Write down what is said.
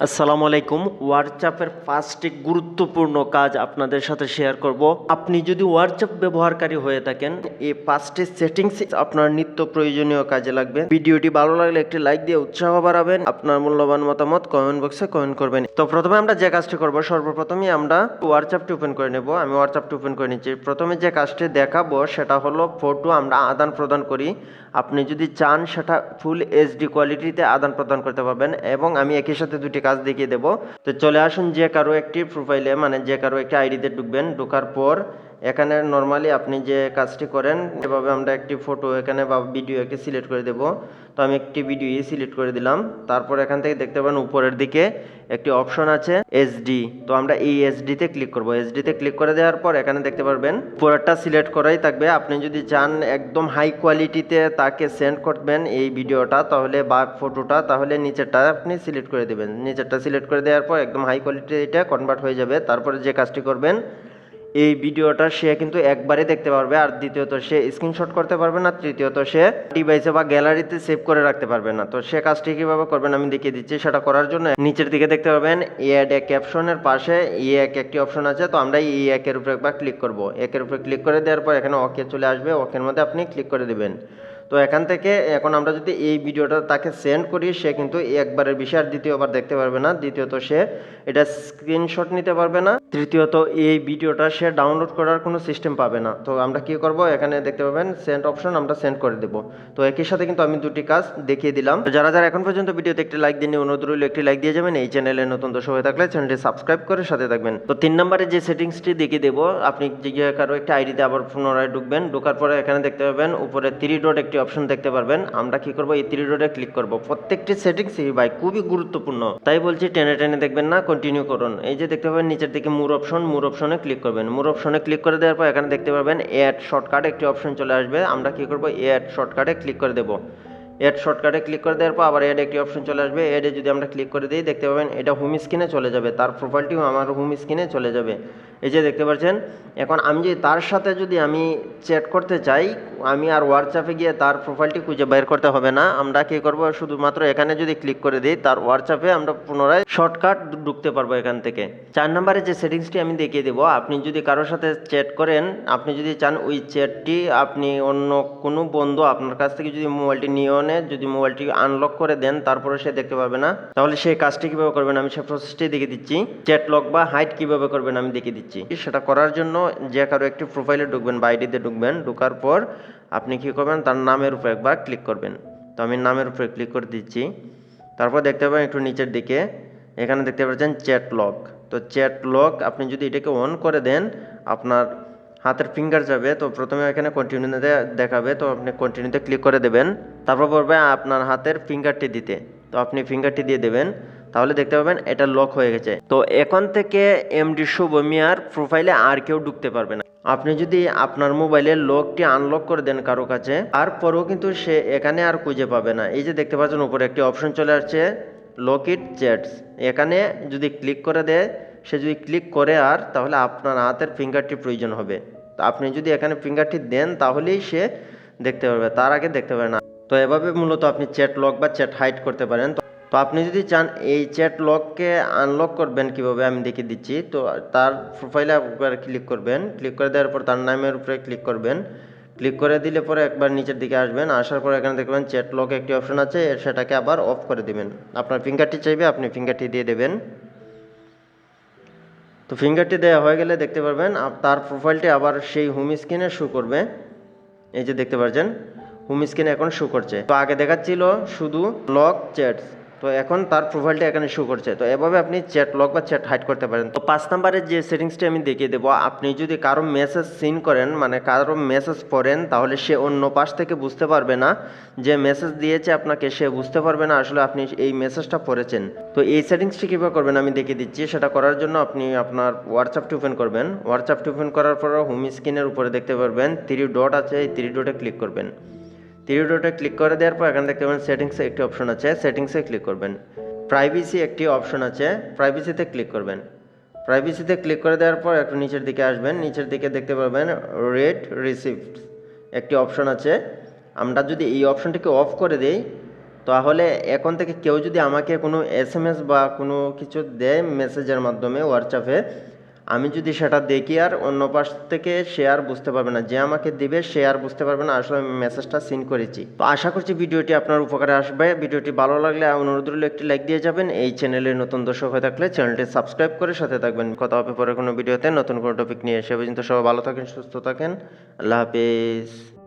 আসসালামু আলাইকুম। হোয়াটসঅ্যাপের 5টি গুরুত্বপূর্ণ কাজ আপনাদের সাথে শেয়ার করব। আপনি যদি হোয়াটসঅ্যাপ ব্যবহারকারী হয়ে থাকেন, এই 5টি সেটিংস আপনার নিত্য প্রয়োজনীয় কাজে লাগবে। ভিডিওটি ভালো লাগলে একটি লাইক দিয়ে উৎসাহ বাড়াবেন। আপনার মূল্যবান মতামত কমেন্ট বক্সে কমেন্ট করবেন। তো প্রথমে আমরা যে কাজটি করব, সর্বপ্রথমে আমরা হোয়াটসঅ্যাপটি ওপেন করে নেব। আমি হোয়াটসঅ্যাপটি ওপেন করে নিচ্ছি। প্রথমে যে কাজটি দেখাবো সেটা হলো ফটো আমরা আদান প্রদান করি। আপনি যদি চান সেটা ফুল এইচডি কোয়ালিটিতে আদান প্রদান করতে পারবেন, এবং আমি একই সাথে দুটি কাজ দেখিয়ে দেব। তো চলে আসুন, যে কারো একটি প্রোফাইলে মানে যে কারো একটি আইডিতে ঢুকবেন। ঢোকার পর এখানে নর্মালি আপনি যে কাজটি করেন এভাবে আমরা একটি ফটো এখানে বা ভিডিও একটি সিলেক্ট করে দেব। তো আমি একটি ভিডিও সিলেক্ট করে দিলাম। তারপর এখান থেকে দেখতে পাবেন উপরের দিকে একটি অপশন আছে এইচডি। তো আমরা এই এইচডিতে ক্লিক করব। এইচডিতে ক্লিক করে দেওয়ার পর এখানে দেখতে পারবেন উপরেরটা সিলেক্ট করাই থাকবে। আপনি যদি চান একদম হাই কোয়ালিটিতে তাকে সেন্ড করবেন এই ভিডিওটা তাহলে বা ফটোটা, তাহলে নিচেরটা আপনি সিলেক্ট করে দেবেন। নিচেরটা সিলেক্ট করে দেওয়ার পর একদম হাই কোয়ালিটি এটা কনভার্ট হয়ে যাবে। তারপরে যে কাজটি করবেন, এই ভিডিওটা সে কিন্তু একবারে দেখতে পারবে, আর দ্বিতীয়ত সে স্ক্রিনশট করতে পারবে না, তৃতীয়ত সে ডিভাইসে বা গ্যালারিতে সেভ করে রাখতে পারবে না। তো সে কাজটি কীভাবে করবেন আমি দেখিয়ে দিচ্ছি। সেটা করার জন্য নিচের দিকে দেখতে পাবেন অ্যাড এ ক্যাপশনের পাশে একটি অপশন আছে। তো আমরা একের উপরে একবার ক্লিক করব। একের উপরে ক্লিক করে দেওয়ার পর এখানে ওকে চলে আসবে। ওকের মধ্যে আপনি ক্লিক করে দেবেন। তো এখান থেকে এখন আমরা যদি এই ভিডিওটা তাকে সেন্ড করি, সে কিন্তু একবারের বেশি আর দ্বিতীয়বার দেখতে পারবে না। দ্বিতীয়ত সে এটা স্ক্রিনশট নিতে পারবে না। তৃতীয়ত এই ভিডিওটা সে ডাউনলোড করার কোনো সিস্টেম পাবে না। তো আমরা কি করব, এখানে দেখতে পাবেন সেন্ড অপশন, আমরা সেন্ড করে দেব। তো একই সাথে কিন্তু আমি দুটি কাজ দেখিয়ে দিলাম। তো যারা যারা এখন পর্যন্ত ভিডিওতে একটি লাইক দিন, অনুরোধ রইল একটি লাইক দিয়ে যাবেন। এই চ্যানেলে নতুন দর্শক হয়ে থাকলে চ্যানেলটি সাবস্ক্রাইব করে সাথে থাকবেন। তো 3 নম্বরে যে সেটিংসটি দেখিয়ে দেবো, আপনি যে কারো একটা আইডিতে আবার পুনরায় ঢুকবেন। ঢোকার পরে এখানে দেখতে পাবেন উপরে 3 ডট একটি অপশন দেখতে পারবেন। আমরা কি করব, এই 3 ডটে ক্লিক করব। প্রত্যেকটি সেটিংসই ভাই খুবই গুরুত্বপূর্ণ, তাই বলছি টেনে টেনে দেখবেন না, কন্টিনিউ করুন। এই যে দেখতে পাবেন নিচের দিকে মোর অপশন, মোর অপশনে ক্লিক করবেন। মোর অপশনে ক্লিক করে দেওয়ার পর এখানে দেখতে পাবেন অ্যাড শর্টকাট একটি অপশন চলে আসবে। আমরা কি করব, অ্যাড শর্টকাটে ক্লিক করে দেব। অ্যাড শর্টকাটে ক্লিক করে দেওয়ার পর আবার অ্যাড একটি অপশন চলে আসবে। অ্যাডে যদি আমরা ক্লিক করে দিই, দেখতে পাবেন এটা হোম স্ক্রিনে চলে যাবে। তার প্রোফাইলটিও আমার হোম স্ক্রিনে চলে যাবে। এই যে দেখতে পাচ্ছেন। এখন আমি যদি তার সাথে যদি আমি চ্যাট করতে চাই, আমি আর হোয়াটসঅ্যাপে গিয়ে তার প্রোফাইলটি খুঁজে বের করতে হবে না। আমরা কি করব, শুধুমাত্র এখানে যদি ক্লিক করে দিই, তার হোয়াটসঅ্যাপে আমরা পুনরায় শর্টকাট ঢুকতে পারবো এখান থেকে। 4 নম্বরে যে সেটিংসটি আমি দেখিয়ে দেবো, আপনি যদি কারোর সাথে চ্যাট করেন, আপনি যদি চান ওই চ্যাটটি আপনি অন্য কোনো বন্ধু আপনার কাছ থেকে যদি মোবাইলটি নিয়ে আনে, যদি মোবাইলটি আনলক করে দেন, তারপরে সে দেখতে পারবে না, তাহলে সেই কাজটি কীভাবে করবেন আমি সে প্রসেসটি দেখিয়ে দিচ্ছি। চ্যাট লক বা হাইড কীভাবে করবেন আমি দেখিয়ে দিচ্ছি। সেটা করার জন্য যে কারো একটি প্রোফাইলে ঢুকবেন বা আইডিতে ঢুকবেন। ঢোকার পর আপনি কী করবেন, তার নামের উপরে একবার ক্লিক করবেন। তো আমি নামের উপরে ক্লিক করে দিচ্ছি। তারপর দেখতে পাবেন একটু নিচের দিকে এখানে দেখতে পাচ্ছেন চ্যাট লক। তো চ্যাট লক আপনি যদি এটাকে অন করে দেন, আপনার হাতের ফিঙ্গার যাবে। তো প্রথমে এখানে কন্টিনিউতে দেখাবে, তো আপনি কন্টিনিউতে ক্লিক করে দেবেন। তারপর বলবে আপনার হাতের ফিঙ্গারটি দিতে, তো আপনি ফিঙ্গারটি দিয়ে দেবেন। তাহলে দেখতে পাবেন এটা লক হয়ে গেছে। তো এখন থেকে এমডি শুভ মিয়ার প্রোফাইলে আর কেউ ঢুকতে পারবে না। আপনি যদি আপনার মোবাইলের লকটি আনলক করে দেন কারো কাছে, তারপরেও কিন্তু সে এখানে আর খুঁজে পাবে না। এই যে দেখতে পাচ্ছেন উপরে একটি অপশন চলে আসছে লক ইট চ্যাটস। এখানে যদি ক্লিক করে দেয়, সে যদি ক্লিক করে আর, তাহলে আপনার হাতের ফিঙ্গারটি প্রয়োজন হবে। তো আপনি যদি এখানে ফিঙ্গারটি দেন তাহলেই সে দেখতে পারবে, তার আগে দেখতে পাবে না। তো এভাবে মূলত আপনি চ্যাট লক বা চ্যাট হাইড করতে পারেন। তো আপনি যদি চান এই চ্যাট লককে আনলক করবেন কিভাবে আমি দেখিয়ে দিচ্ছি। তো তার প্রোফাইলে একবার ক্লিক করবেন। ক্লিক করে দেওয়ার পর তার নামের উপরে ক্লিক করবেন। ক্লিক করে দিলে পরে একবার নিচের দিকে আসবেন। আসার পর এখানে দেখবেন চ্যাট লক একটি অপশন আছে, সেটাকে আবার অফ করে দিবেন। আপনার ফিঙ্গারটি চাইবে, আপনি ফিঙ্গারটি দিয়ে দেবেন। তো ফিঙ্গারটি দেওয়া হয়ে গেলে দেখতে পারবেন তার প্রোফাইলটি আবার সেই হোম স্ক্রিনে শো করবে। এই যে দেখতে পাচ্ছেন হোম স্ক্রিনে এখন শো করছে। তো আগে দেখাচ্ছিল শুধু লক চ্যাটস, তো এখন তার প্রোফাইলটা এখানে শো করছে। তো এভাবে আপনি চ্যাট লক বা চ্যাট হাইড করতে পারেন। তো 5 নম্বরের যে সেটিংসটি আমি দেখিয়ে দেবো, আপনি যদি কারো মেসেজ সিন করেন, মানে কারো মেসেজ পড়েন, তাহলে সে অন্য পাশ থেকে বুঝতে পারবে না যে মেসেজ দিয়েছে আপনাকে, সে বুঝতে পারবে না আসলে আপনি এই মেসেজটা পড়েছেন। তো এই সেটিংসটি কীভাবে করবেন আমি দেখিয়ে দিচ্ছি। সেটা করার জন্য আপনি আপনার হোয়াটসঅ্যাপটি ওপেন করবেন। হোয়াটসঅ্যাপটি ওপেন করার পর হোম স্ক্রিনের উপরে দেখতে পারবেন 3 ডট আছে, এই 3 ডটে ক্লিক করবেন। 3 ডটে ক্লিক করে দেওয়ার পর এখানে দেখতে পাবেন সেটিংসে একটি অপশন আছে, সেটিংসে ক্লিক করবেন। প্রাইভেসি একটি অপশন আছে, প্রাইভেসিতে ক্লিক করবেন। প্রাইভেসিতে ক্লিক করে দেওয়ার পর একটু নিচের দিকে আসবেন। নিচের দিকে দেখতে পাবেন রেড রিসিপ্টস একটি অপশন আছে। আমরা যদি এই অপশনটিকে অফ করে দিই, তাহলে এখন থেকে কেউ যদি আমাকে কোনো SMS বা কোনো কিছু দেয় মেসেজের মাধ্যমে হোয়াটসঅ্যাপে, আমি যদি সেটা দেখি আর অন্য পাশ থেকে সে আর বুঝতে পারবে না, যে আমাকে দিবে সে আর বুঝতে পারবে না আসলে আমি মেসেজটা সিন করেছি। তো আশা করছি ভিডিওটি আপনার উপকারে আসবে। ভিডিওটি ভালো লাগলে অনুরোধ রইল একটি লাইক দিয়ে যাবেন। এই চ্যানেলে নতুন দর্শক হয়ে থাকলে চ্যানেলটি সাবস্ক্রাইব করে সাথে থাকবেন। কথা হবে পরে কোনো ভিডিওতে নতুন কোনো টপিক নিয়ে। সে পর্যন্ত সবাই ভালো থাকেন, সুস্থ থাকেন। আল্লাহ হাফেজ।